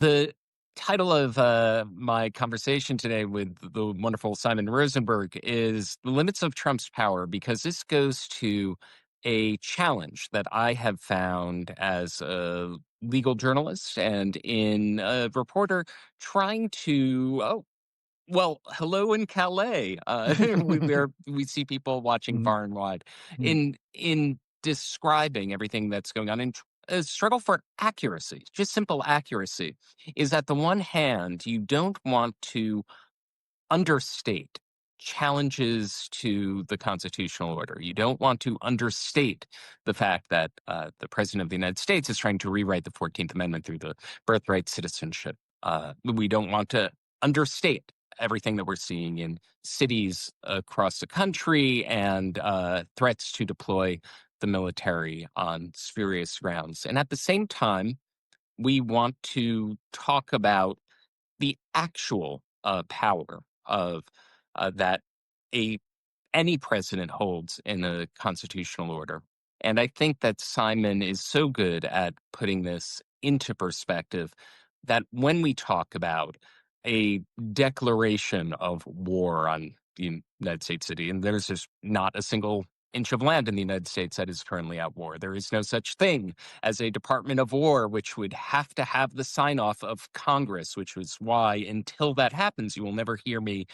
The title of my conversation today with the wonderful Simon Rosenberg is The Limits of Trump's Power, because this goes to a challenge that I have found as a legal journalist and in a reporter trying to, hello in Calais, where we see people watching Mhm, far and wide mhm. in describing everything that's going on. And a struggle for accuracy, just simple accuracy, is that the one hand you don't want to understate challenges to the constitutional order. You don't want to understate the fact that the president of the United States is trying to rewrite the 14th Amendment through the birthright citizenship. We don't want to understate everything that we're seeing in cities across the country and threats to deploy the military on spurious grounds. And at the same time, we want to talk about the actual power of that a any president holds in a constitutional order. And I think that Simon is so good at putting this into perspective that when we talk about a declaration of war on the United States city, and there's just not a single inch of land in the United States that is currently at war. There is no such thing as a Department of War, which would have to have the sign off of Congress, which is why until that happens, you will never hear me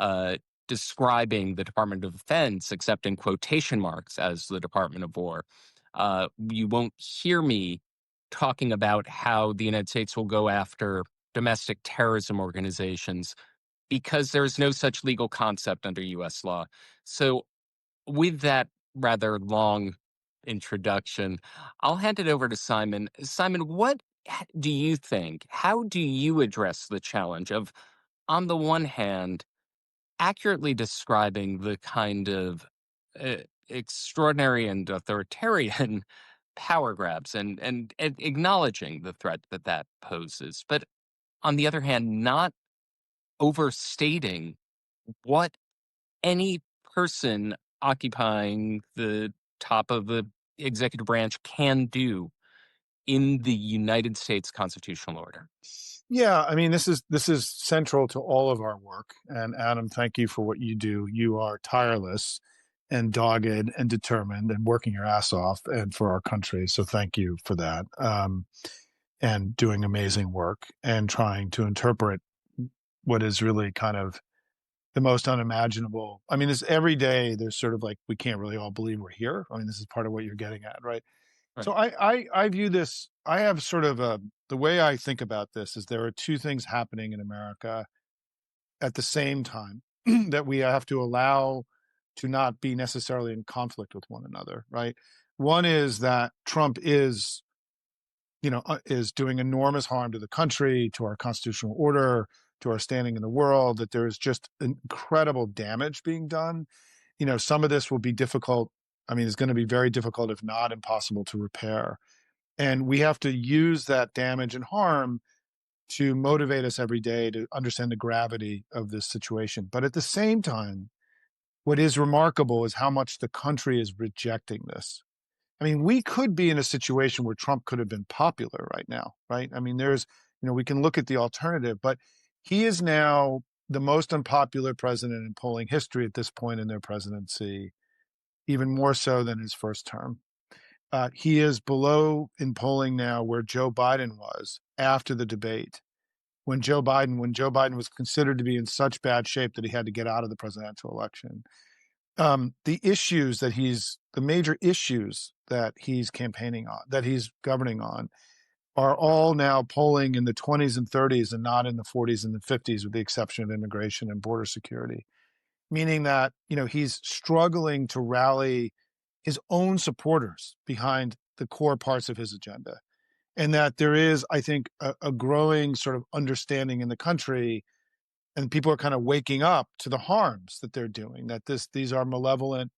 uh, describing the Department of Defense, except in quotation marks, as the Department of War. You won't hear me talking about how the United States will go after domestic terrorism organizations because there is no such legal concept under U.S. law. So, with that rather long introduction, I'll hand it over to Simon. Simon, what do you think? How do you address the challenge of, on the one hand, accurately describing the kind of uh, extraordinary and authoritarian power grabs and acknowledging the threat that that poses, but on the other hand, not overstating what any person occupying the top of the executive branch can do in the United States constitutional order. Yeah, I mean, this is central to all of our work. And Adam, thank you for what you do. You are tireless and dogged and determined and working your ass off and for our country. So thank you for that. And doing amazing work and trying to interpret what is really kind of the most unimaginable. I mean, this every day there's sort of like we can't really all believe we're here. I mean, this is part of what you're getting at, right? Right. So I view this. I have sort of a the way I think about this is there are two things happening in America at the same time that we have to allow to not be necessarily in conflict with one another, right? One is that Trump is, is doing enormous harm to the country, to our constitutional order, to our standing in the world. That there is just incredible damage being done. Some of this will be difficult. I mean, it's going to be very difficult, if not impossible, to repair. And we have to use that damage and harm to motivate us every day to understand the gravity of this situation. But at the same time, what is remarkable is how much the country is rejecting this. I mean, we could be in a situation where Trump could have been popular right now, right? I mean, we can look at the alternative, but he is now the most unpopular president in polling history at this point in their presidency, even more so than his first term. He is below in polling now where Joe Biden was after the debate. When Joe Biden was considered to be in such bad shape that he had to get out of the presidential election. The major issues that he's campaigning on, that he's governing on, are all now polling in the 20s and 30s and not in the 40s and the 50s, with the exception of immigration and border security. Meaning that, he's struggling to rally his own supporters behind the core parts of his agenda. And that there is, I think, a growing sort of understanding in the country, and people are kind of waking up to the harms that they're doing, that these are malevolent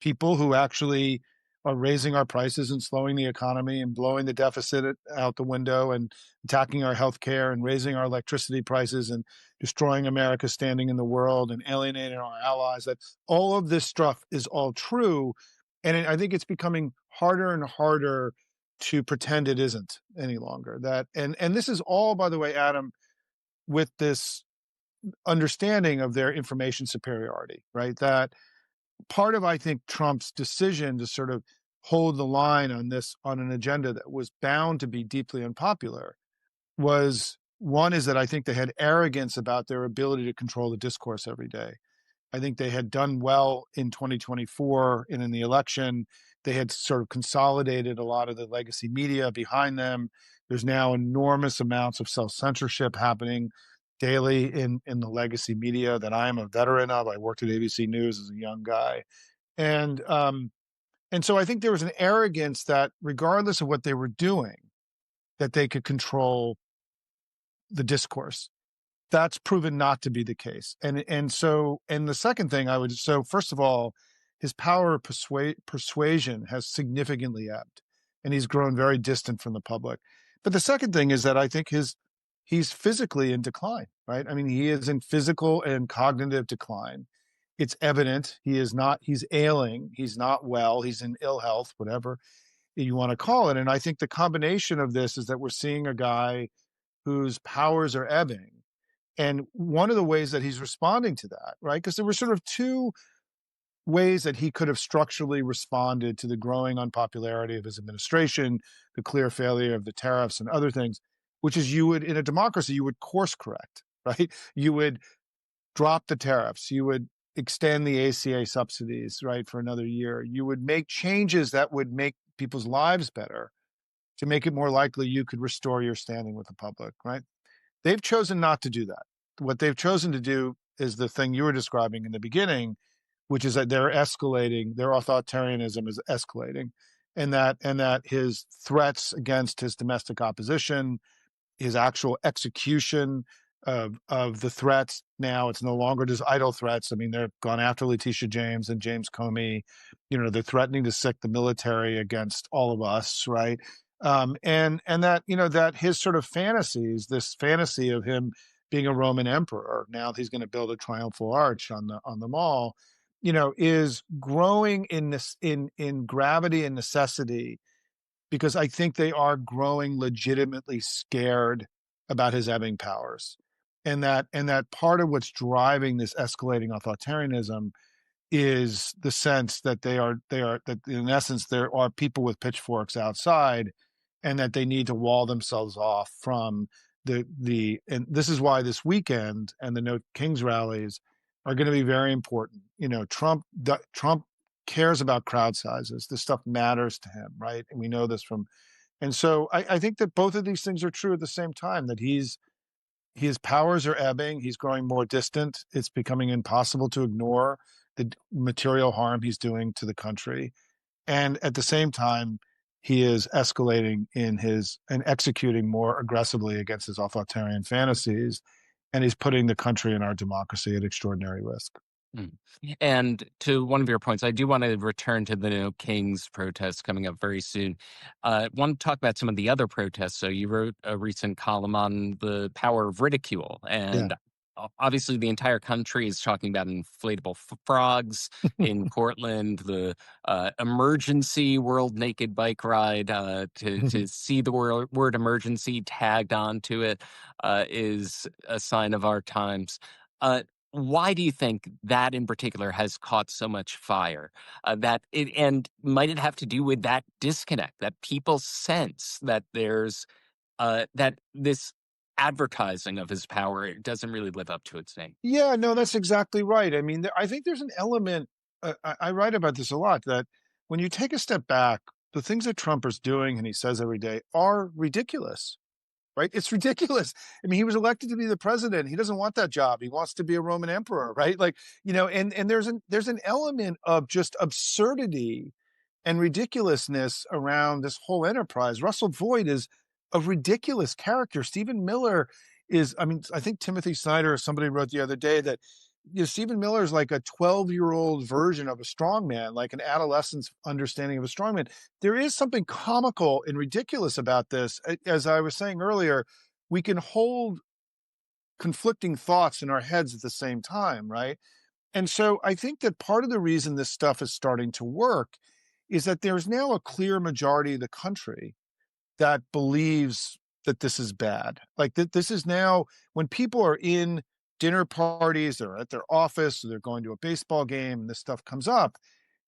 people who actually are raising our prices and slowing the economy and blowing the deficit out the window and attacking our healthcare and raising our electricity prices and destroying America's standing in the world and alienating our allies. That all of this stuff is all true. And I think it's becoming harder and harder to pretend it isn't any longer. That and this is all, by the way, Adam, with this understanding of their information superiority, right? That part of, I think, Trump's decision to sort of hold the line on this, on an agenda that was bound to be deeply unpopular, was one is that I think they had arrogance about their ability to control the discourse every day. I think they had done well in 2024 and in the election. They had sort of consolidated a lot of the legacy media behind them. There's now enormous amounts of self-censorship happening daily in the legacy media that I am a veteran of. I worked at ABC News as a young guy. And and so I think there was an arrogance that regardless of what they were doing, that they could control the discourse. That's proven not to be the case. And so, and the second thing I would, so first of all, his power of persuasion has significantly ebbed, and he's grown very distant from the public. But the second thing is that I think he's physically in decline, right? I mean, he is in physical and cognitive decline. It's evident he is not, he's ailing, he's not well, he's in ill health, whatever you want to call it. And I think the combination of this is that we're seeing a guy whose powers are ebbing. And one of the ways that he's responding to that, right? Because there were sort of two ways that he could have structurally responded to the growing unpopularity of his administration, the clear failure of the tariffs and other things, which is you would, in a democracy, you would course correct, right? You would drop the tariffs. You would extend the ACA subsidies, right, for another year. You would make changes that would make people's lives better to make it more likely you could restore your standing with the public, right? They've chosen not to do that. What they've chosen to do is the thing you were describing in the beginning, which is that they're escalating, their authoritarianism is escalating, and that his threats against his domestic opposition, his actual execution of the threats. Now it's no longer just idle threats. I mean, they've gone after Letitia James and James Comey. You know, they're threatening to sic the military against all of us, right? And that, you know, that his sort of fantasies, this fantasy of him being a Roman emperor, now that he's going to build a triumphal arch on the mall, you know, is growing in this in gravity and necessity, because I think they are growing legitimately scared about his ebbing powers. And that part of what's driving this escalating authoritarianism is the sense that they are that in essence there are people with pitchforks outside, and that they need to wall themselves off from the and this is why this weekend and the No Kings rallies are going to be very important. You know, Trump cares about crowd sizes. This stuff matters to him, right? And we know this from, and so I think that both of these things are true at the same time, that his powers are ebbing, he's growing more distant, it's becoming impossible to ignore the material harm he's doing to the country. And at the same time, he is escalating in his and executing more aggressively against his authoritarian fantasies, and he's putting the country and our democracy at extraordinary risk. Mm. And to one of your points, I do want to return to the No Kings protests coming up very soon. Want to talk about some of the other protests. So you wrote a recent column on the power of ridicule, Yeah. and obviously the entire country is talking about inflatable frogs in Portland, the emergency world naked bike ride. To see the word emergency tagged onto it is a sign of our times. Why do you think that in particular has caught so much fire? And might it have to do with that disconnect that people sense that there's that this advertising of his power, it doesn't really live up to its name? Yeah, no, that's exactly right. I mean, I think there's an element, I write about this a lot, that when you take a step back, the things that Trump is doing and he says every day are ridiculous. Right? It's ridiculous. I mean, he was elected to be the president. He doesn't want that job. He wants to be a Roman emperor, right? Like, you know, and there's an element of just absurdity and ridiculousness around this whole enterprise. Russell Voigt is a ridiculous character. Stephen Miller is, I mean, I think Timothy Snyder or somebody wrote the other day that, you know, Stephen Miller is like a 12-year-old version of a strongman, like an adolescent's understanding of a strongman. There is something comical and ridiculous about this. As I was saying earlier, we can hold conflicting thoughts in our heads at the same time, right? And so I think that part of the reason this stuff is starting to work is that there's now a clear majority of the country that believes that this is bad. Like this is now when people are in dinner parties, they're at their office, or they're going to a baseball game, and this stuff comes up,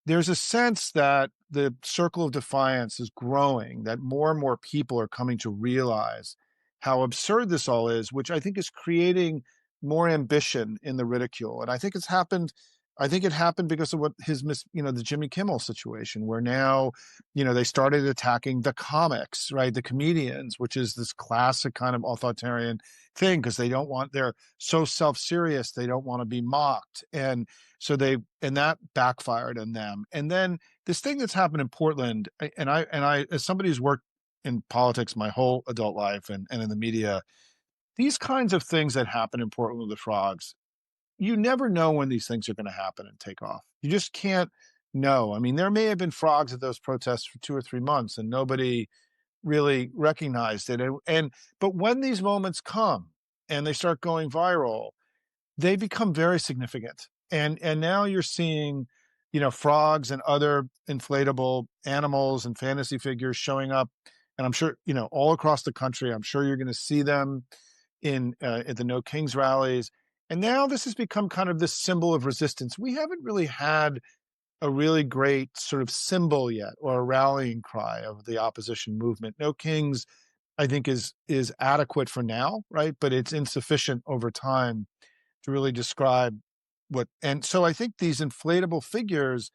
there's a sense that the circle of defiance is growing, that more and more people are coming to realize how absurd this all is, which I think is creating more ambition in the ridicule. And I think it's happened. I think it happened because of what the Jimmy Kimmel situation, where now, they started attacking the comics, right? The comedians, which is this classic kind of authoritarian thing, because they're so self-serious, they don't want to be mocked. And so that backfired on them. And then this thing that's happened in Portland, and I, as somebody who's worked in politics my whole adult life and in the media, these kinds of things that happen in Portland with the frogs, you never know when these things are going to happen and take off. You just can't know. I mean, there may have been frogs at those protests for 2 or 3 months and nobody really recognized it. But when these moments come and they start going viral, they become very significant. And now you're seeing, frogs and other inflatable animals and fantasy figures showing up. And I'm sure, all across the country, I'm sure you're going to see them at the No Kings rallies. And now this has become kind of this symbol of resistance. We haven't really had a really great sort of symbol yet, or a rallying cry of the opposition movement. No Kings, I think, is adequate for now, right? But it's insufficient over time to really describe and so I think these inflatable figures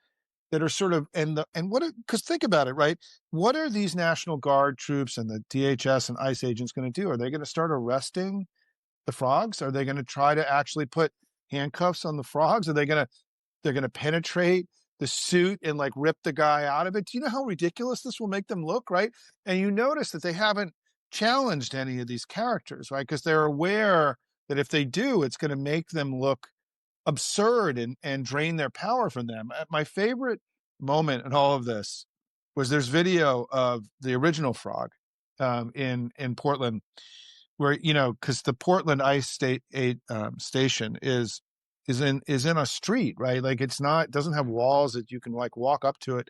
that are sort of, because think about it, right? What are these National Guard troops and the DHS and ICE agents going to do? Are they going to start arresting the frogs? Are they going to try to actually put handcuffs on the frogs? They're going to penetrate the suit and like rip the guy out of it? Do you know how ridiculous this will make them look, right? And you notice that they haven't challenged any of these characters, right? Because they're aware that if they do, it's going to make them look absurd and drain their power from them. My favorite moment in all of this was there's video of the original frog in Portland, where because the Portland ICE station is in a street, right? Like it doesn't have walls that you can like walk up to it.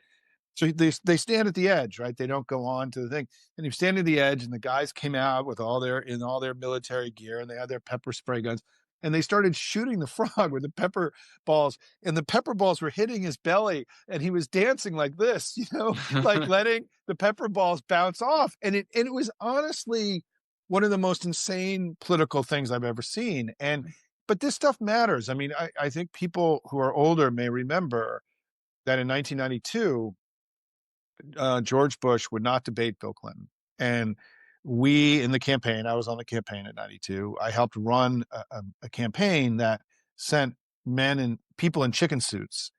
So they stand at the edge, right? They don't go on to the thing. And you stand at the edge, and the guys came out with all their military gear, and they had their pepper spray guns, and they started shooting the frog with the pepper balls, and the pepper balls were hitting his belly, and he was dancing like this, like letting the pepper balls bounce off. And it was honestly one of the most insane political things I've ever seen. But this stuff matters. I mean, I think people who are older may remember that in 1992, George Bush would not debate Bill Clinton. And we in the campaign, I was on the campaign at 92. I helped run a campaign that sent men and people in chicken suits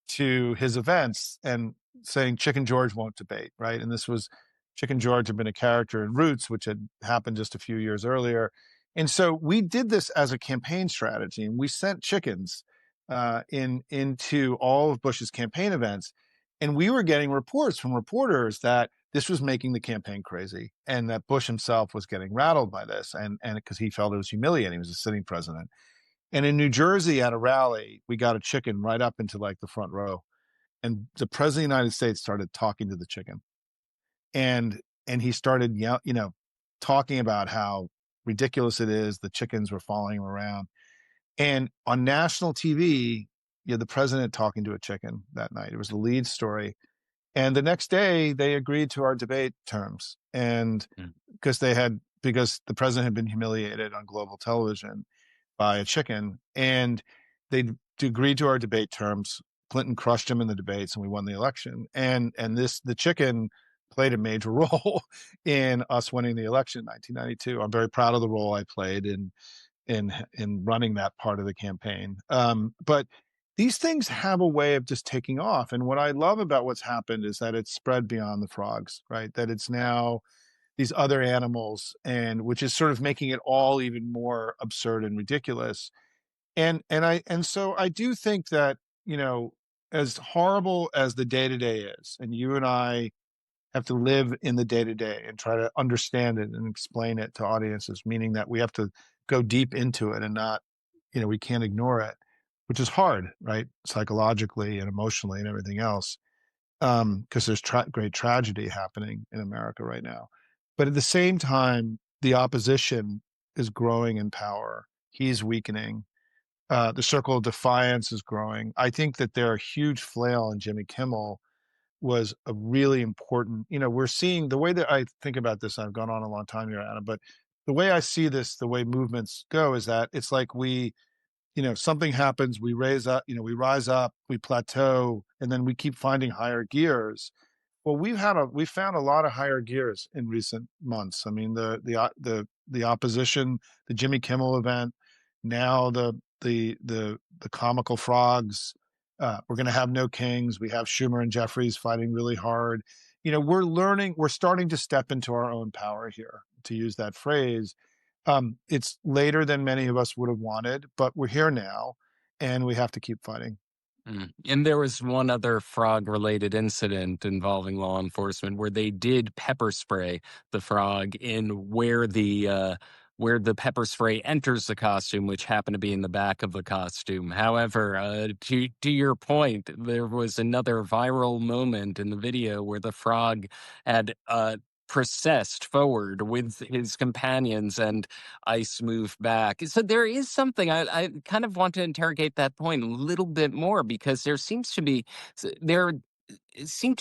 to his events and saying Chicken George won't debate, right? And this was Chicken George had been a character in Roots, which had happened just a few years earlier. And so we did this as a campaign strategy, and we sent chickens into all of Bush's campaign events. And we were getting reports from reporters that this was making the campaign crazy, and that Bush himself was getting rattled by this, and because he felt it was humiliating. He was a sitting president. And in New Jersey at a rally, we got a chicken right up into like the front row. And the president of the United States started talking to the chicken. And he started talking about how ridiculous it is. The chickens were following him around. And on national TV, you had the president talking to a chicken that night. It was the lead story. And the next day, they agreed to our debate terms. And because the president had been humiliated on global television by a chicken, and they agreed to our debate terms. Clinton crushed him in the debates, and we won the election. And the chicken played a major role in us winning the election in 1992. I'm very proud of the role I played in running that part of the campaign. But these things have a way of just taking off. And what I love about what's happened is that it's spread beyond the frogs, right? That it's now these other animals, and which is sort of making it all even more absurd and ridiculous. So I do think that, as horrible as the day-to-day is, and you and I have to live in the day-to-day and try to understand it and explain it to audiences, meaning that we have to go deep into it and not, we can't ignore it, which is hard, right? Psychologically and emotionally and everything else. Because there's great tragedy happening in America right now. But at the same time, the opposition is growing in power. He's weakening. The circle of defiance is growing. I think that their huge flail in Jimmy Kimmel was a really important, we're seeing the way that I think about this. I've gone on a long time here, Adam, but the way I see this, the way movements go is that it's like something happens, we raise up, we rise up, we plateau, and then we keep finding higher gears. Well, we found a lot of higher gears in recent months. I mean, the opposition, the Jimmy Kimmel event, now the comical frogs. We're going to have no kings. We have Schumer and Jeffries fighting really hard. We're starting to step into our own power here, to use that phrase. It's later than many of us would have wanted, but we're here now, and we have to keep fighting. And there was one other frog-related incident involving law enforcement where they did pepper spray the frog in where the pepper spray enters the costume, which happened to be in the back of the costume. However, to your point, there was another viral moment in the video where the frog had processed forward with his companions and ice moved back. So there is something I kind of want to interrogate that point a little bit more because there seem to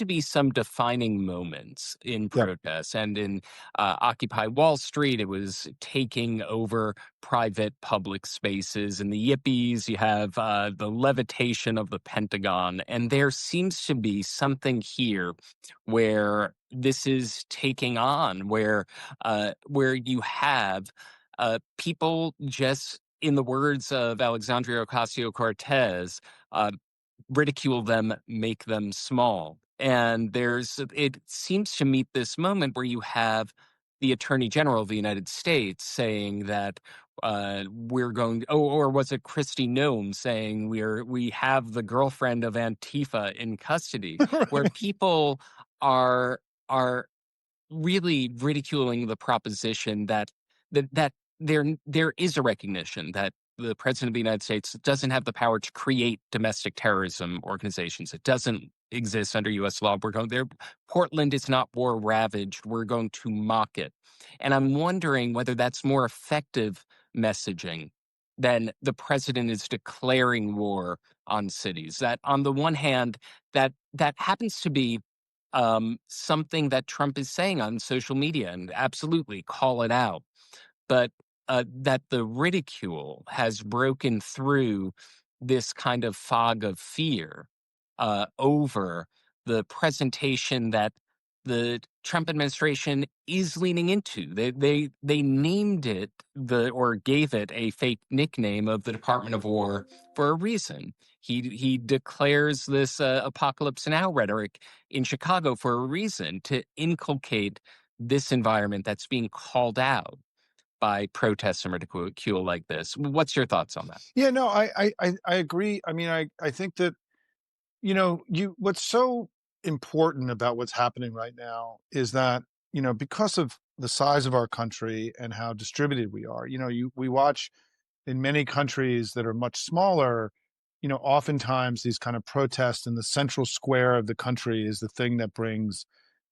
be some defining moments in Yep. protests and in Occupy Wall Street. It was taking over private public spaces. In the Yippies, you have the levitation of the Pentagon. And there seems to be something here where this is taking on, where you have people just, in the words of Alexandria Ocasio-Cortez, uh, ridicule them, make them small. And it seems to meet this moment where you have the Attorney General of the United States saying that we're going, or was it Kristi Noem saying we have the girlfriend of Antifa in custody, where Right. people are really ridiculing the proposition that there is a recognition that the president of the United States doesn't have the power to create domestic terrorism organizations. It doesn't exist under U.S. law. We're going there. Portland is not war ravaged. We're going to mock it. And I'm wondering whether that's more effective messaging than the president is declaring war on cities. That on the one hand, that happens to be something that Trump is saying on social media, and absolutely call it out. But that the ridicule has broken through this kind of fog of fear over the presentation that the Trump administration is leaning into. They named it or gave it a fake nickname of the Department of War for a reason. He declares this apocalypse now rhetoric in Chicago for a reason, to inculcate this environment that's being called out by protests and ridicule like this. What's your thoughts on that? Yeah, no, I agree. I mean, I think that, what's so important about what's happening right now is that, because of the size of our country and how distributed we are, we watch in many countries that are much smaller, oftentimes these kind of protests in the central square of the country is the thing that brings,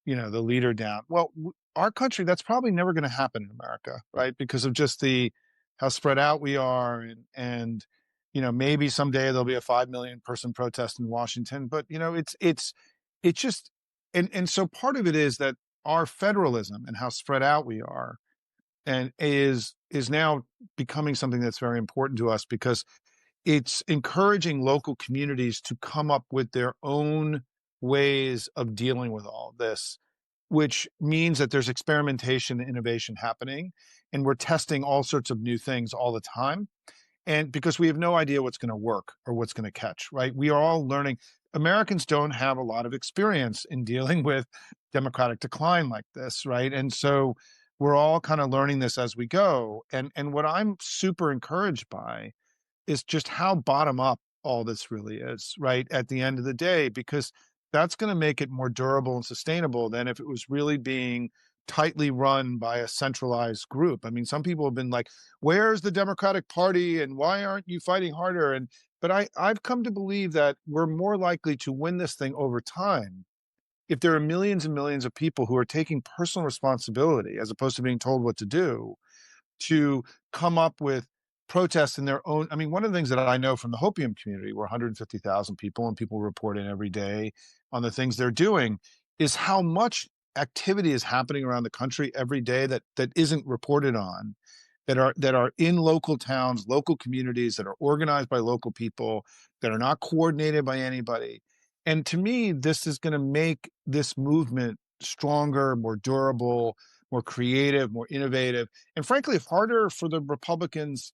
the leader down. Well, our country, that's probably never going to happen in America, right? Because of just the how spread out we are, and maybe someday there'll be a 5 million person protest in Washington, but it's just, and so part of it is that our federalism and how spread out we are, and is now becoming something that's very important to us because it's encouraging local communities to come up with their own ways of dealing with all this, which means that there's experimentation and innovation happening, and we're testing all sorts of new things all the time. And because we have no idea what's going to work or what's going to catch, right? We are all learning. Americans don't have a lot of experience in dealing with democratic decline like this, right? And so we're all kind of learning this as we go. And what I'm super encouraged by is just how bottom up all this really is, right? At the end of the day, because that's going to make it more durable and sustainable than if it was really being tightly run by a centralized group. I mean, some people have been like, where's the Democratic Party and why aren't you fighting harder? But I've come to believe that we're more likely to win this thing over time if there are millions and millions of people who are taking personal responsibility as opposed to being told what to do, to come up with protests in their own. I mean, one of the things that I know from the Hopium community, where 150,000 people and people report in every day on the things they're doing, is how much activity is happening around the country every day that isn't reported on, that are in local towns, local communities, that are organized by local people, that are not coordinated by anybody. And to me, this is going to make this movement stronger, more durable, more creative, more innovative, and frankly, harder for the Republicans,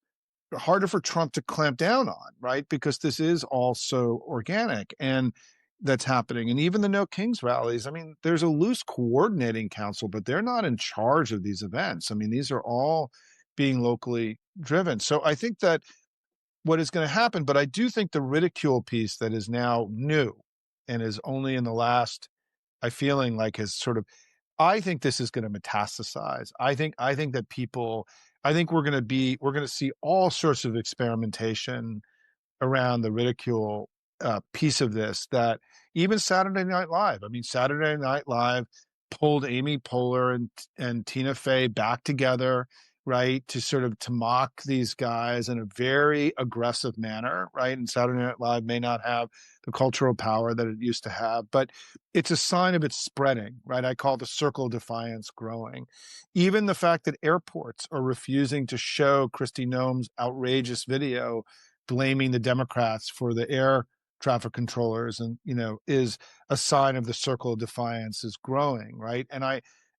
harder for Trump to clamp down on, right? Because this is all so organic and that's happening. And even the No Kings rallies, I mean, there's a loose coordinating council, but they're not in charge of these events. I mean, these are all being locally driven. So I think that what is going to happen, but I do think the ridicule piece that is now new and is only in the last, I feeling like has sort of, I think this is going to metastasize. I think that people, I think we're going to see all sorts of experimentation around the ridicule piece of this, that even Saturday Night Live, I mean, Saturday Night Live pulled Amy Poehler and Tina Fey back together, right, to sort of to mock these guys in a very aggressive manner, right? And Saturday Night Live may not have the cultural power that it used to have, but it's a sign of it spreading, right? I call the circle of defiance growing. Even the fact that airports are refusing to show Kristi Noem's outrageous video blaming the Democrats for the air traffic controllers, and is a sign of the circle of defiance is growing, right?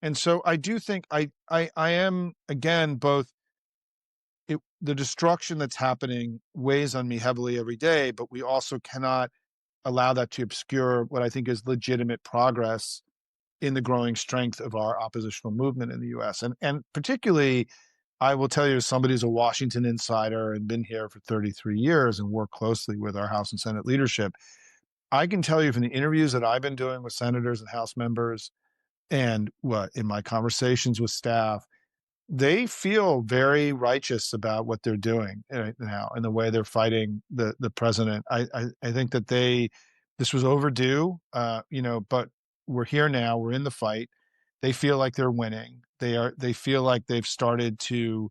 And so I do think I am, again, both the destruction that's happening weighs on me heavily every day, but we also cannot allow that to obscure what I think is legitimate progress in the growing strength of our oppositional movement in the US. And particularly, I will tell you, as somebody who's a Washington insider and been here for 33 years and worked closely with our House and Senate leadership, I can tell you from the interviews that I've been doing with senators and House members and what in my conversations with staff, they feel very righteous about what they're doing right now and the way they're fighting the president. I think that this was overdue, but we're here now. We're in the fight. They feel like they're winning. They feel like they've started to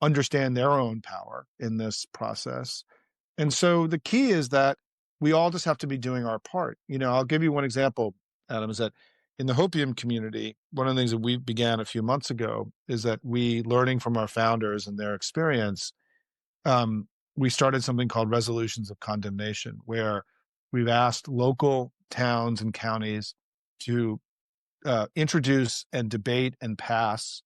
understand their own power in this process. And so the key is that we all just have to be doing our part. I'll give you one example, Adam, is that in the Hopium community, one of the things that we began a few months ago is that learning from our founders and their experience, we started something called resolutions of condemnation, where we've asked local towns and counties to introduce and debate and pass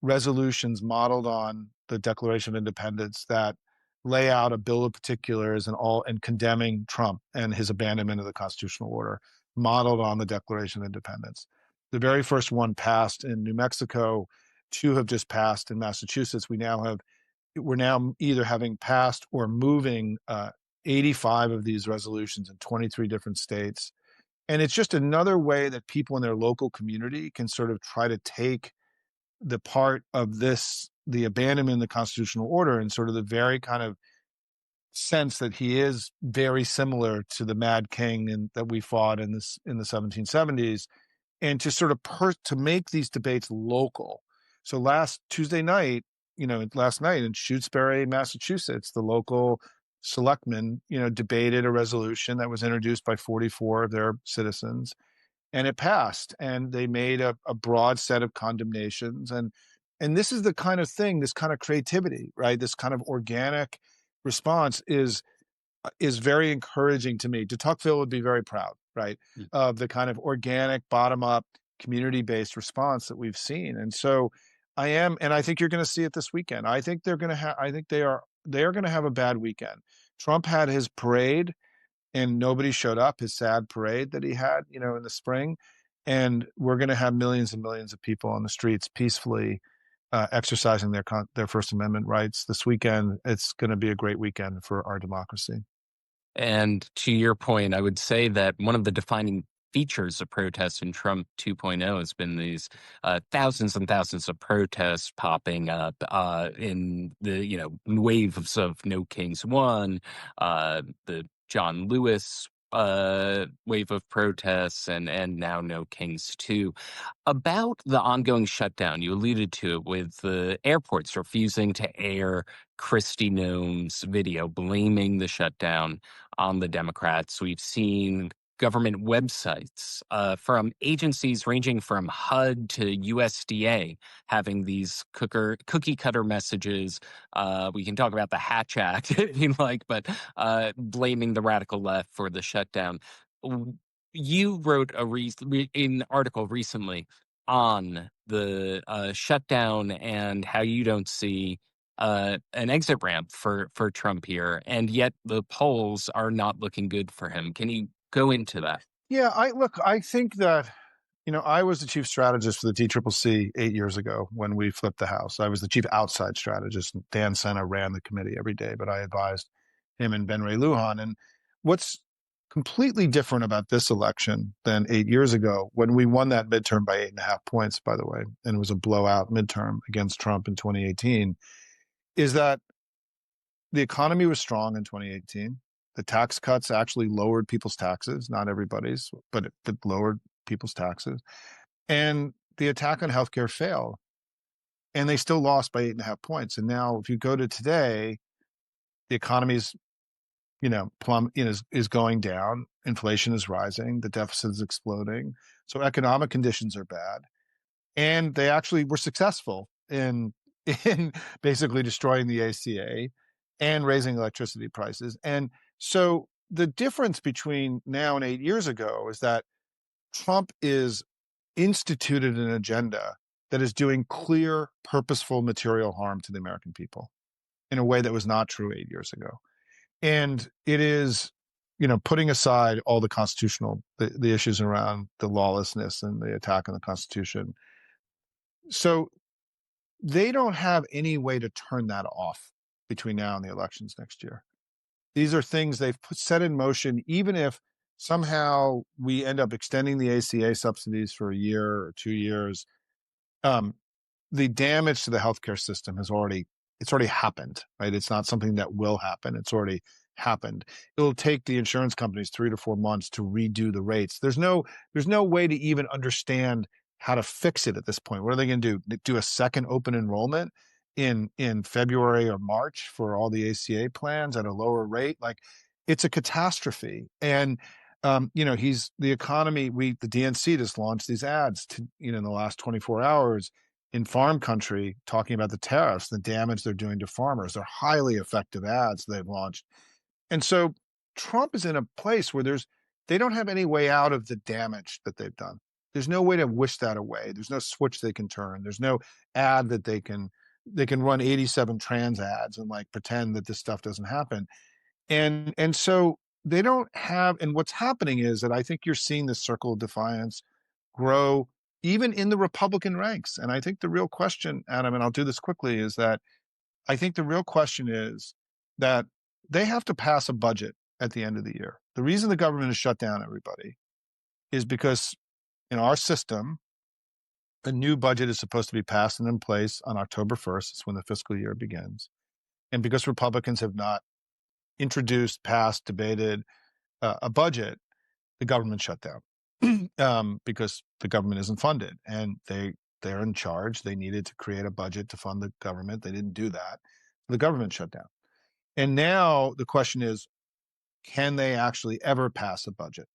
resolutions modeled on the Declaration of Independence that lay out a bill of particulars and condemning Trump and his abandonment of the constitutional order, modeled on the Declaration of Independence. The very first one passed in New Mexico. Two have just passed in Massachusetts. We're now either having passed or moving 85 of these resolutions in 23 different states. And it's just another way that people in their local community can sort of try to take the part of the abandonment of the constitutional order, and sort of the very kind of sense that he is very similar to the Mad King that we fought in the 1770s, and to sort of to make these debates local. So last night in Shutesbury, Massachusetts, the local selectmen, debated a resolution that was introduced by 44 of their citizens, and it passed, and they made a broad set of condemnations. And this is the kind of thing, this kind of creativity, right? This kind of organic response is very encouraging to me. De Tocqueville would be very proud, right, of the kind of organic, bottom-up, community-based response that we've seen. And so and I think you're going to see it this weekend. I think they are going to have a bad weekend. Trump had his parade, and nobody showed up, his sad parade that he had, in the spring. And we're going to have millions and millions of people on the streets peacefully exercising their First Amendment rights this weekend. It's going to be a great weekend for our democracy. And to your point, I would say that one of the defining features of protests in Trump 2.0 has been these thousands and thousands of protests popping up in the waves of No Kings 1, the John Lewis wave of protests and now No Kings 2. About the ongoing shutdown, you alluded to it with the airports refusing to air Kristi Noem's video, blaming the shutdown on the Democrats. We've seen government websites from agencies ranging from HUD to USDA having these cookie cutter messages. We can talk about the Hatch Act if you like, but blaming the radical left for the shutdown. You wrote an article recently on the shutdown and how you don't see an exit ramp for Trump here, and yet the polls are not looking good for him. Can you go into that? Yeah, I think that, I was the chief strategist for the DCCC 8 years ago when we flipped the House. I was the chief outside strategist. Dan Senna ran the committee every day, but I advised him and Ben Ray Lujan. And what's completely different about this election than 8 years ago, when we won that midterm by 8.5 points, by the way, and it was a blowout midterm against Trump in 2018, is that the economy was strong in 2018. The tax cuts actually lowered people's taxes, not everybody's, but it lowered people's taxes. And the attack on healthcare failed. And they still lost by 8.5 points. And now if you go to today, the economy's, is going down. Inflation is rising. The deficit is exploding. So economic conditions are bad. And they actually were successful in basically destroying the ACA and raising electricity prices. And so the difference between now and 8 years ago is that Trump is instituted an agenda that is doing clear, purposeful material harm to the American people in a way that was not true 8 years ago. And it is, putting aside all the constitutional, the issues around the lawlessness and the attack on the Constitution. So they don't have any way to turn that off between now and the elections next year. These are things they've set in motion, even if somehow we end up extending the ACA subsidies for a year or 2 years. The damage to the healthcare system it's already happened, right? It's not something that will happen. It's already happened. It'll take the insurance companies 3 to 4 months to redo the rates. There's no way to even understand how to fix it at this point. What are they going to do? Do a second open enrollment in February or March for all the ACA plans at a lower rate? Like, it's a catastrophe. And the economy. The DNC just launched these ads in the last 24 hours in farm country talking about the tariffs, the damage they're doing to farmers. They're highly effective ads they've launched. And so Trump is in a place where they don't have any way out of the damage that they've done. There's no way to wish that away. There's no switch they can turn. There's no ad that they can run 87 trans ads and pretend that this stuff doesn't happen. And so they don't have, and what's happening is that I think you're seeing this circle of defiance grow even in the Republican ranks. And I think the real question, Adam, and I'll do this quickly, is that I think the real question is that they have to pass a budget at the end of the year. The reason the government is shut down, everybody, is because in our system, a new budget is supposed to be passed and in place on October 1st. It's when the fiscal year begins. And because Republicans have not introduced, passed, debated a budget, the government shut down because the government isn't funded, and they're in charge. They needed to create a budget to fund the government. They didn't do that. The government shut down. And now the question is, can they actually ever pass a budget?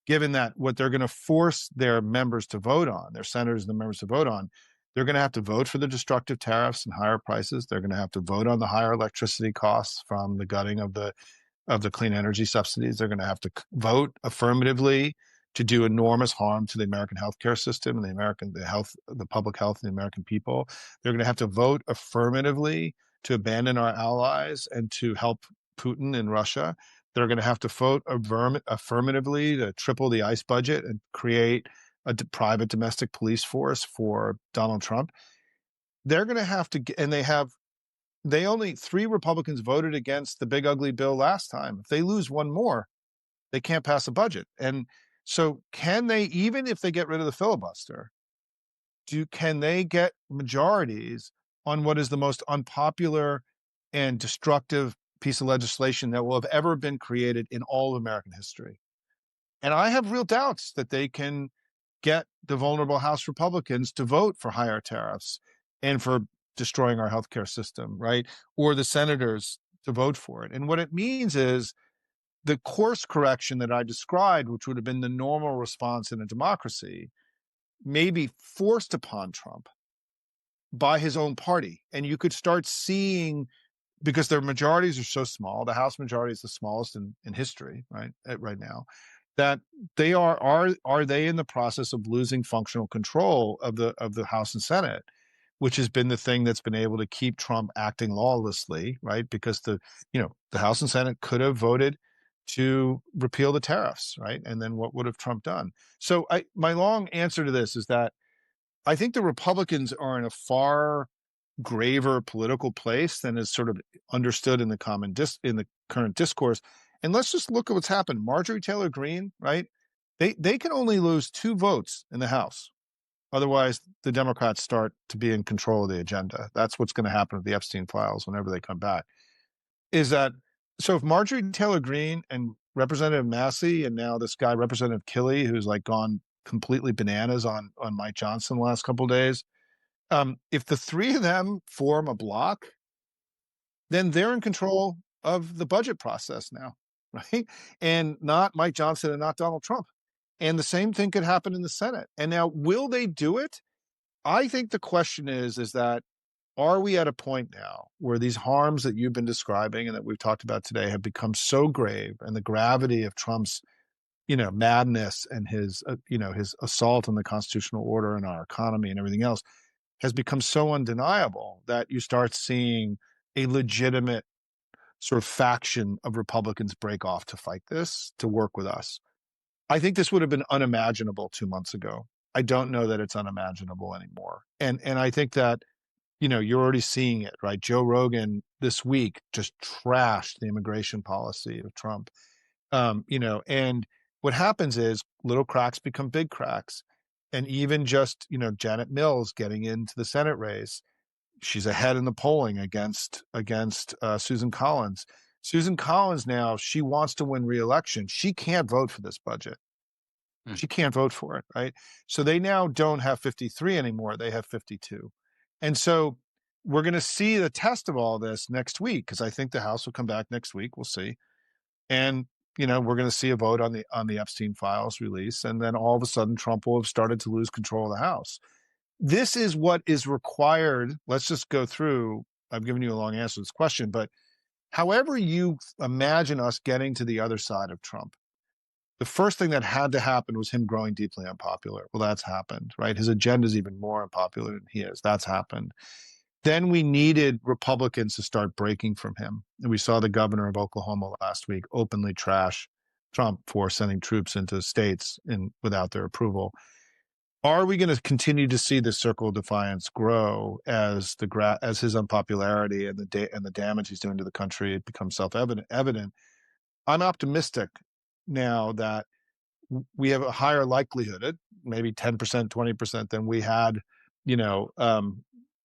Given that what they're going to force their members to vote on, their senators and the members to vote on, they're going to have to vote for the destructive tariffs and higher prices. They're going to have to vote on the higher electricity costs from the gutting of the clean energy subsidies. They're going to have to vote affirmatively to do enormous harm to the American healthcare system and the public health of the American people. They're going to have to vote affirmatively to abandon our allies and to help Putin in Russia. They're going to have to vote affirmatively to triple the ICE budget and create a private domestic police force for Donald Trump. They're going to have to, and only 3 Republicans voted against the big ugly bill last time. If they lose one more, they can't pass a budget. And so can they, even if they get rid of the filibuster, can they get majorities on what is the most unpopular and destructive piece of legislation that will have ever been created in all of American history. And I have real doubts that they can get the vulnerable House Republicans to vote for higher tariffs and for destroying our healthcare system, right? Or the senators to vote for it. And what it means is the course correction that I described, which would have been the normal response in a democracy, may be forced upon Trump by his own party. And you could start seeing, because their majorities are so small, the House majority is the smallest in history, right? Right now, that they are they in the process of losing functional control of the House and Senate, which has been the thing that's been able to keep Trump acting lawlessly, right? Because the House and Senate could have voted to repeal the tariffs, right? And then what would have Trump done? So my long answer to this is that I think the Republicans are in a far graver political place than is sort of understood in the current discourse. And let's just look at what's happened. Marjorie Taylor Greene, right? They can only lose 2 votes in the House. Otherwise, the Democrats start to be in control of the agenda. That's what's going to happen with the Epstein files whenever they come back. Is that so? If Marjorie Taylor Greene and Representative Massey and now this guy Representative Callais, who's like gone completely bananas on Mike Johnson the last couple of days, if the 3 of them form a block, then they're in control of the budget process now, right? And not Mike Johnson and not Donald Trump. And the same thing could happen in the Senate. And now, will they do it? I think the question is that are we at a point now where these harms that you've been describing and that we've talked about today have become so grave, and the gravity of Trump's, madness and his, his assault on the constitutional order and our economy and everything else has become so undeniable that you start seeing a legitimate sort of faction of Republicans break off to fight this, to work with us. I think this would have been unimaginable 2 months ago. I don't know that it's unimaginable anymore. And I think that, you're already seeing it, right? Joe Rogan this week just trashed the immigration policy of Trump. And what happens is little cracks become big cracks. And even just, Janet Mills getting into the Senate race, she's ahead in the polling against Susan Collins. Susan Collins now, she wants to win re-election. She can't vote for this budget. She can't vote for it, right? So they now don't have 53 anymore. They have 52. And so we're going to see the test of all this next week, because I think the House will come back next week. We'll see. And, we're going to see a vote on the Epstein files release. And then all of a sudden, Trump will have started to lose control of the House. This is what is required. Let's just go through. I've given you a long answer to this question, but however you imagine us getting to the other side of Trump, the first thing that had to happen was him growing deeply unpopular. Well, that's happened, right? His agenda is even more unpopular than he is. That's happened. Then we needed Republicans to start breaking from him. And we saw the governor of Oklahoma last week openly trash Trump for sending troops into states without their approval. Are we going to continue to see this circle of defiance grow as his unpopularity and the damage he's doing to the country becomes self-evident? I'm optimistic now that we have a higher likelihood, maybe 10%, 20% than we had,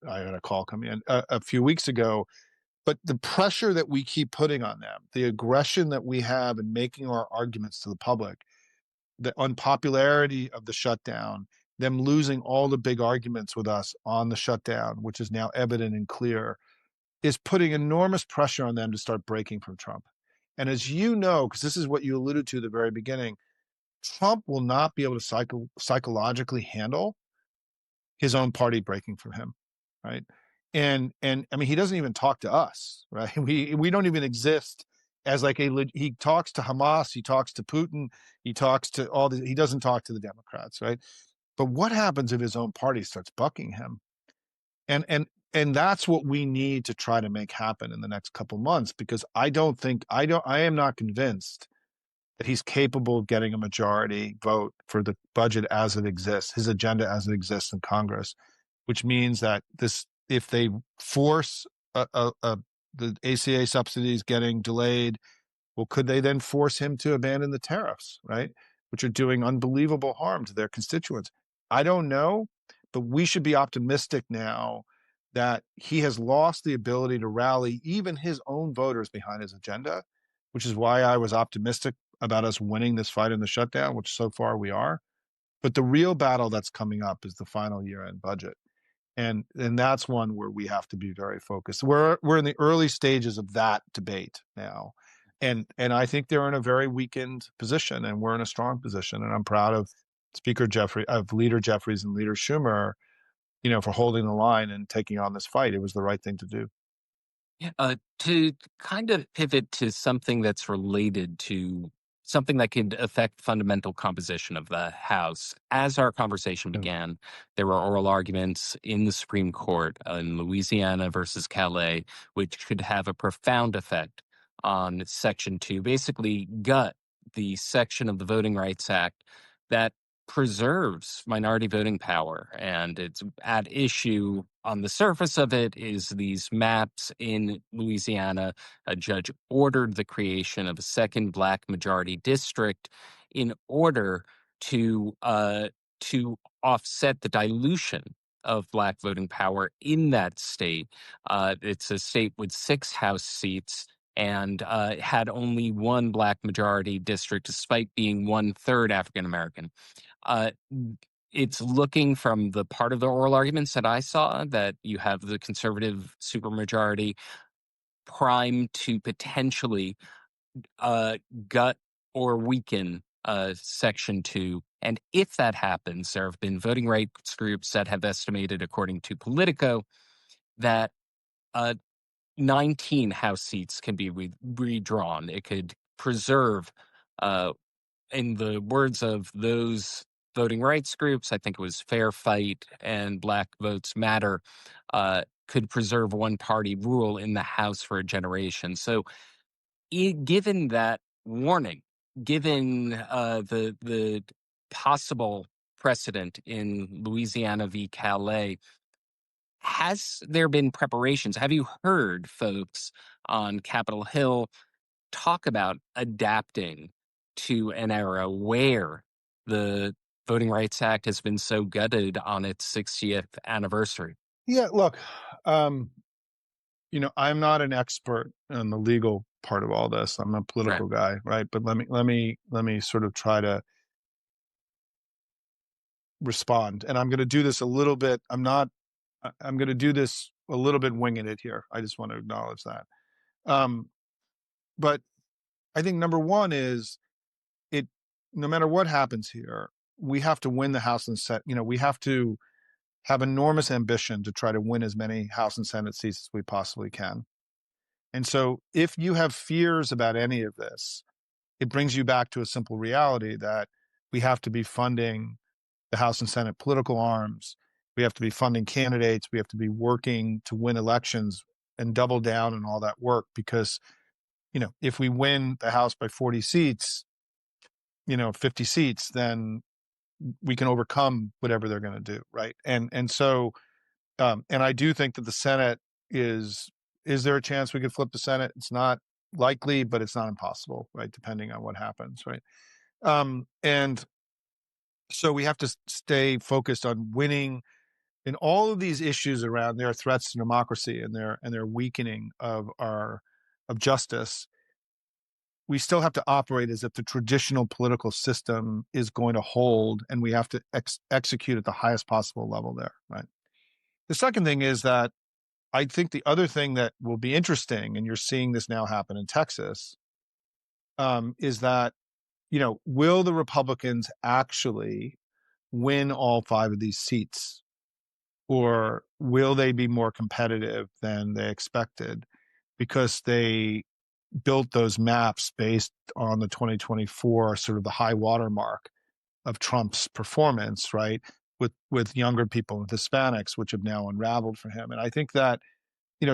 I had a call come in a few weeks ago, but the pressure that we keep putting on them, the aggression that we have in making our arguments to the public, the unpopularity of the shutdown, them losing all the big arguments with us on the shutdown, which is now evident and clear, is putting enormous pressure on them to start breaking from Trump. And as you know, because this is what you alluded to at the very beginning, Trump will not be able to psychologically handle his own party breaking from him, right? And I mean, he doesn't even talk to us, right? We don't even exist as like he talks to Hamas, he talks to Putin, he talks to he doesn't talk to the Democrats, right? But what happens if his own party starts bucking him? And that's what we need to try to make happen in the next couple months, because I am not convinced that he's capable of getting a majority vote for the budget as it exists, his agenda as it exists in Congress, which means that if they force the ACA subsidies getting delayed, well, could they then force him to abandon the tariffs, right? Which are doing unbelievable harm to their constituents. I don't know, but we should be optimistic now that he has lost the ability to rally even his own voters behind his agenda, which is why I was optimistic about us winning this fight in the shutdown, which so far we are. But the real battle that's coming up is the final year-end budget. And that's one where we have to be very focused. We're in the early stages of that debate now. And I think they're in a very weakened position, and we're in a strong position. And I'm proud of Leader Jeffries and Leader Schumer, for holding the line and taking on this fight. It was the right thing to do. To kind of pivot to something that's related to something that could affect fundamental composition of the House. As our conversation Yeah. began, there were oral arguments in the Supreme Court in Louisiana versus Callais, which could have a profound effect on Section 2, basically gut the section of the Voting Rights Act that preserves minority voting power. And it's at issue on the surface of it is these maps in Louisiana. A judge ordered the creation of a second black majority district in order to offset the dilution of black voting power in that state. It's a state with 6 House seats and had only one black majority district, despite being 1/3 African American. Uh, it's looking from the part of the oral arguments that I saw that you have the conservative supermajority primed to potentially gut or weaken Section 2. And if that happens, there have been voting rights groups that have estimated, according to Politico, that uh, 19 House seats can be redrawn. It could preserve in the words of those voting rights groups, I think it was Fair Fight and Black Votes Matter, could preserve one party rule in the House for a generation. So, given that warning, given the possible precedent in Louisiana v. Calais, has there been preparations? Have you heard folks on Capitol Hill talk about adapting to an era where the Voting Rights Act has been so gutted on its 60th anniversary? Yeah, look, um, I'm not an expert in the legal part of all this. I'm a Right. political guy, right? But let me sort of try to respond. And I'm going to do this a little bit. I'm going to do this a little bit winging it here. I just want to acknowledge that. Um, but I think number one is it. No matter what happens here, we have to win the House and Senate. We have to have enormous ambition to try to win as many House and Senate seats as we possibly can. And so, if you have fears about any of this, it brings you back to a simple reality that we have to be funding the House and Senate political arms. We have to be funding candidates. We have to be working to win elections and double down on all that work because, if we win the House by 40 seats, 50 seats, then we can overcome whatever they're going to do, right? And I do think that the Senate is there a chance we could flip the Senate? It's not likely, but it's not impossible, right? Depending on what happens, right? And so we have to stay focused on winning in all of these issues around their threats to democracy and their weakening of justice. We still have to operate as if the traditional political system is going to hold, and we have to execute at the highest possible level there, right? The second thing is that I think the other thing that will be interesting, and you're seeing this now happen in Texas, is that, will the Republicans actually win all 5 of these seats? Or will they be more competitive than they expected because they built those maps based on the 2024 sort of the high watermark of Trump's performance, right? With younger people, with Hispanics, which have now unraveled for him. And I think that,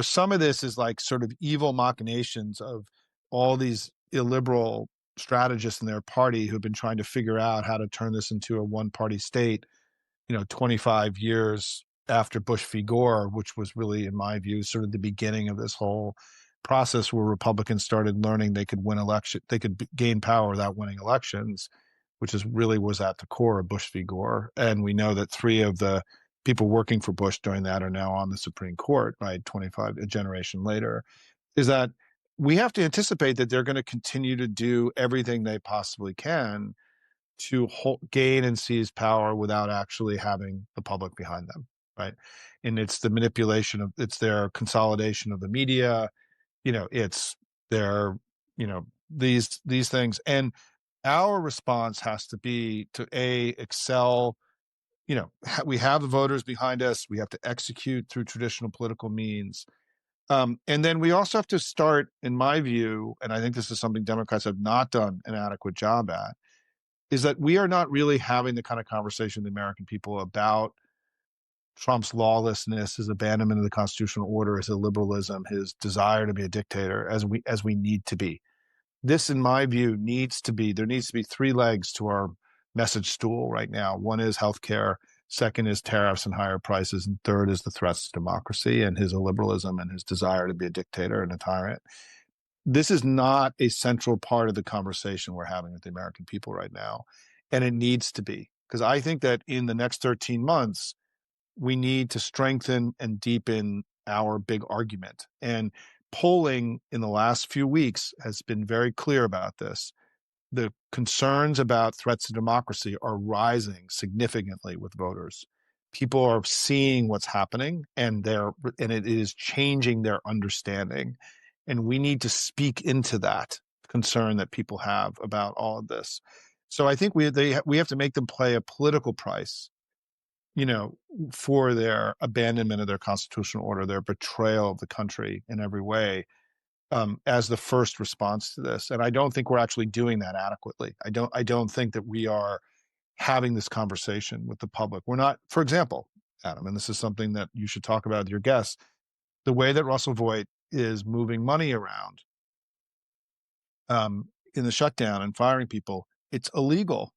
some of this is like sort of evil machinations of all these illiberal strategists in their party who've been trying to figure out how to turn this into a one-party state, 25 years after Bush v. Gore, which was really, in my view, sort of the beginning of this whole process where Republicans started learning they could they could gain power without winning elections, which was at the core of Bush v. Gore. And we know that 3 of the people working for Bush during that are now on the Supreme Court, right? A generation later, is that we have to anticipate that they're going to continue to do everything they possibly can to gain and seize power without actually having the public behind them, right? And it's the manipulation of, it's their consolidation of the media, it's their, these things. And our response has to be to excel. We have the voters behind us. We have to execute through traditional political means. And then we also have to start, in my view, and I think this is something Democrats have not done an adequate job at, is that we are not really having the kind of conversation with the American people about Trump's lawlessness, his abandonment of the constitutional order, his illiberalism, his desire to be a dictator, as we need to be. This, in my view, there needs to be three legs to our message stool right now. One is healthcare, second is tariffs and higher prices, and third is the threats to democracy and his illiberalism and his desire to be a dictator and a tyrant. This is not a central part of the conversation we're having with the American people right now, and it needs to be, because I think that in the next 13 months, we need to strengthen and deepen our big argument. And polling in the last few weeks has been very clear about this. The concerns about threats to democracy are rising significantly with voters. People are seeing what's happening, and it is changing their understanding. And we need to speak into that concern that people have about all of this. So I think we have to make them pay a political price, for their abandonment of their constitutional order, their betrayal of the country in every way, as the first response to this. And I don't think we're actually doing that adequately. I don't think that we are having this conversation with the public. We're not, for example, Adam, and this is something that you should talk about with your guests, the way that Russell Voigt is moving money around in the shutdown and firing people, it's illegal.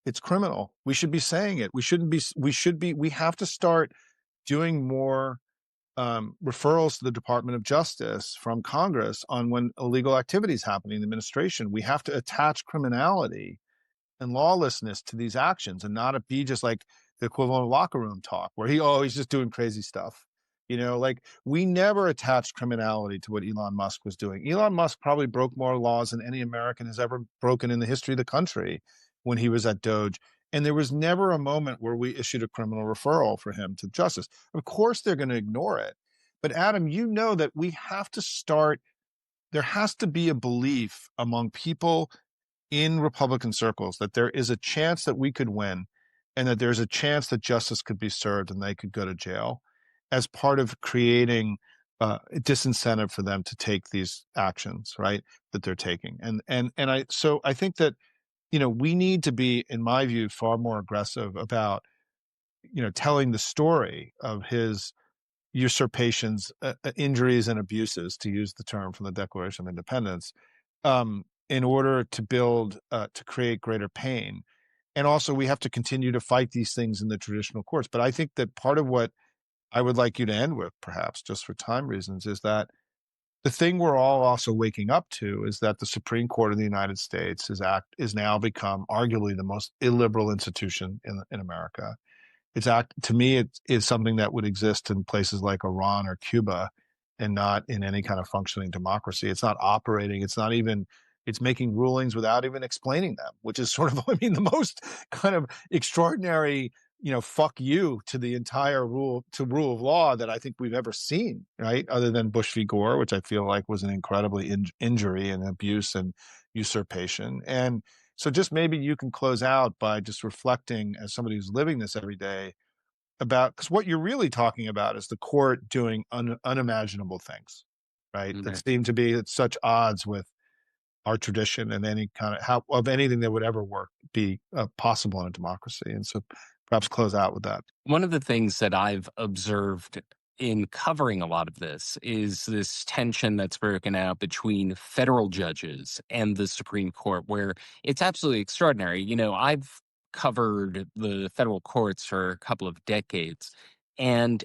It's criminal. We should be saying it. We have to start doing more referrals to the Department of Justice from Congress on when illegal activity is happening in the administration. We have to attach criminality and lawlessness to these actions and not be just like the equivalent of locker room talk where he's just doing crazy stuff. Like we never attached criminality to what Elon Musk was doing. Elon Musk probably broke more laws than any American has ever broken in the history of the country when he was at Doge. And there was never a moment where we issued a criminal referral for him to justice. Of course, they're going to ignore it. But Adam, that we have to start, there has to be a belief among people in Republican circles that there is a chance that we could win and that there's a chance that justice could be served and they could go to jail as part of creating a disincentive for them to take these actions, right, that they're taking. So I think that, we need to be, in my view, far more aggressive about, telling the story of his usurpations, injuries and abuses, to use the term from the Declaration of Independence, in order to to create greater pain. And also we have to continue to fight these things in the traditional courts. But I think that part of what I would like you to end with, perhaps just for time reasons, is that the thing we're all also waking up to is that the Supreme Court of the United States is now become arguably the most illiberal institution in America. To me, it is something that would exist in places like Iran or Cuba and not in any kind of functioning democracy. It's not operating. It's making rulings without even explaining them, which is sort of, the most kind of extraordinary, fuck you to the entire rule of law that I think we've ever seen, right? Other than Bush v. Gore, which I feel like was an incredibly injury and abuse and usurpation. And so just maybe you can close out by just reflecting, as somebody who's living this every day, about, because what you're really talking about is the court doing unimaginable things, right? Okay. That seem to be at such odds with our tradition and any kind of anything that would ever be possible in a democracy. And so perhaps close out with that. One of the things that I've observed in covering a lot of this is this tension that's broken out between federal judges and the Supreme Court, where it's absolutely extraordinary. I've covered the federal courts for a couple of decades, and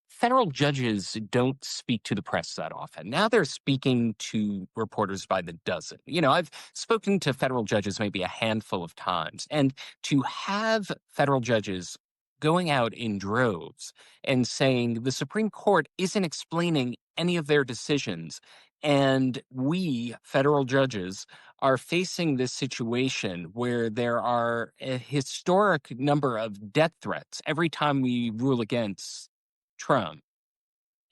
federal judges don't speak to the press that often. Now they're speaking to reporters by the dozen. I've spoken to federal judges maybe a handful of times, and to have federal judges going out in droves and saying the Supreme Court isn't explaining any of their decisions. And we, federal judges, are facing this situation where there are a historic number of death threats every time we rule against Trump.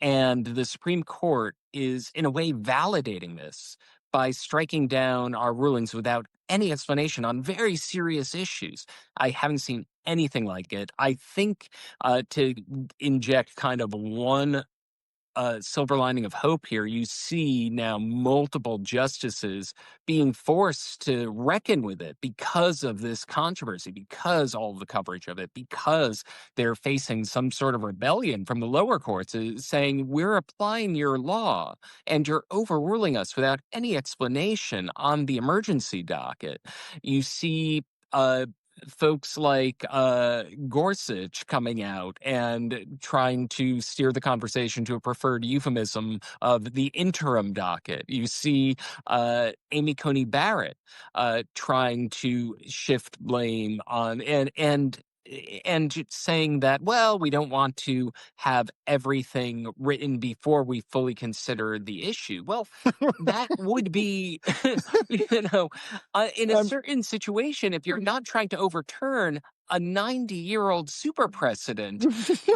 And the Supreme Court is, in a way, validating this by striking down our rulings without any explanation on very serious issues. I haven't seen anything like it. I think to inject kind of one silver lining of hope here, you see now multiple justices being forced to reckon with it because of this controversy, because all of the coverage of it, because they're facing some sort of rebellion from the lower courts saying, we're applying your law and you're overruling us without any explanation on the emergency docket. You see folks like Gorsuch coming out and trying to steer the conversation to a preferred euphemism of the interim docket. You see Amy Coney Barrett trying to shift blame on and saying that, well, we don't want to have everything written before we fully consider the issue. Well, that would be, you know, in a Um, certain situation, if you're not trying to overturn a 90-year-old super precedent,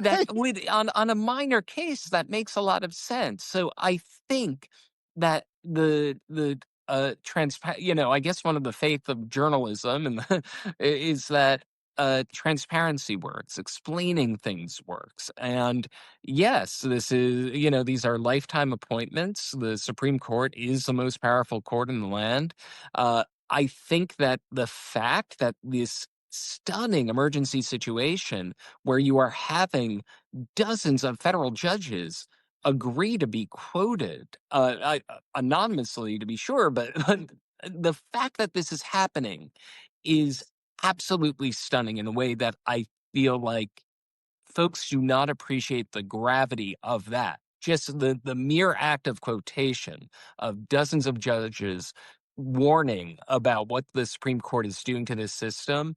that right. would, on a minor case, that makes a lot of sense. So I think that I guess one of the faith of journalism and is that transparency works, explaining things works. And yes, this is, these are lifetime appointments. The Supreme Court is the most powerful court in the land. I think that the fact that this stunning emergency situation where you are having dozens of federal judges agree to be quoted anonymously, to be sure, but the fact that this is happening is absolutely stunning in a way that I feel like folks do not appreciate the gravity of that. Just the mere act of quotation of dozens of judges warning about what the Supreme Court is doing to this system.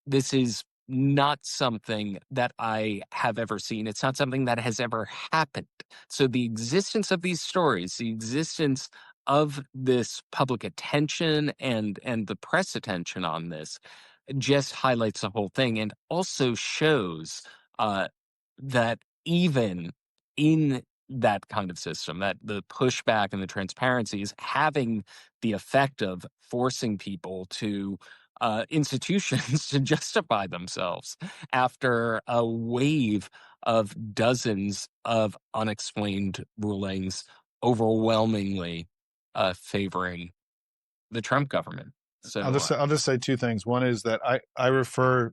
This is not something that I have ever seen. It's not something that has ever happened. So the existence of these stories, the existence of this public attention and the press attention on this just highlights the whole thing and also shows uh, that even in that kind of system, that the pushback and the transparency is having the effect of forcing people to institutions to justify themselves after a wave of dozens of unexplained rulings overwhelmingly favoring the Trump government. So I'll just say two things. One is that I refer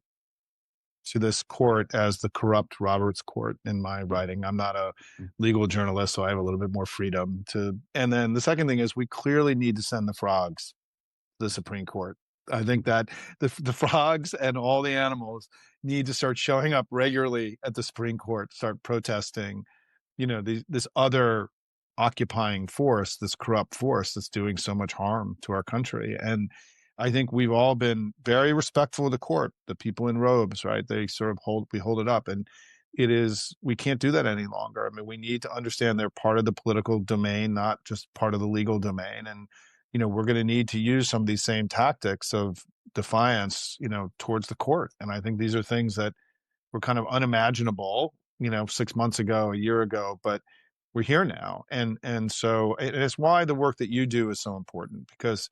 to this court as the corrupt Roberts Court in my writing. I'm not a legal journalist, so I have a little bit more freedom to. And then the second thing is we clearly need to send the frogs to the Supreme Court. I think that the frogs and all the animals need to start showing up regularly at the Supreme Court, start protesting, this other occupying force, this corrupt force that's doing so much harm to our country. And I think we've all been very respectful of the court, the people in robes, right? They sort of we hold it up. And we can't do that any longer. I mean, we need to understand they're part of the political domain, not just part of the legal domain. And, we're going to need to use some of these same tactics of defiance, towards the court. And I think these are things that were kind of unimaginable, 6 months ago, a year ago, but we're here now. And so it's why the work that you do is so important, because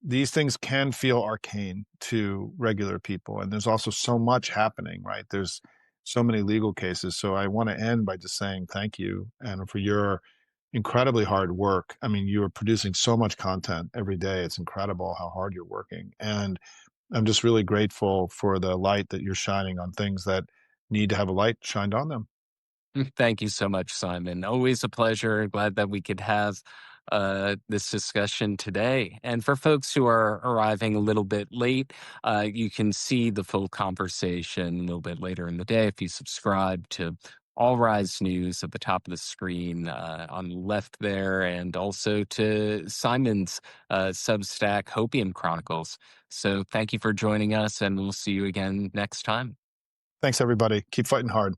these things can feel arcane to regular people. And there's also so much happening, right? There's so many legal cases. So I want to end by just saying thank you and for your incredibly hard work. I mean, you are producing so much content every day. It's incredible how hard you're working. And I'm just really grateful for the light that you're shining on things that need to have a light shined on them. thank you so much, Simon. Always a pleasure. Glad that we could have this discussion today. And for folks who are arriving a little bit late, you can see the full conversation a little bit later in the day if you subscribe to All Rise News at the top of the screen on the left there, and also to Simon's Substack, Hopium Chronicles. So thank you for joining us, and we'll see you again next time. Thanks, everybody. Keep fighting hard.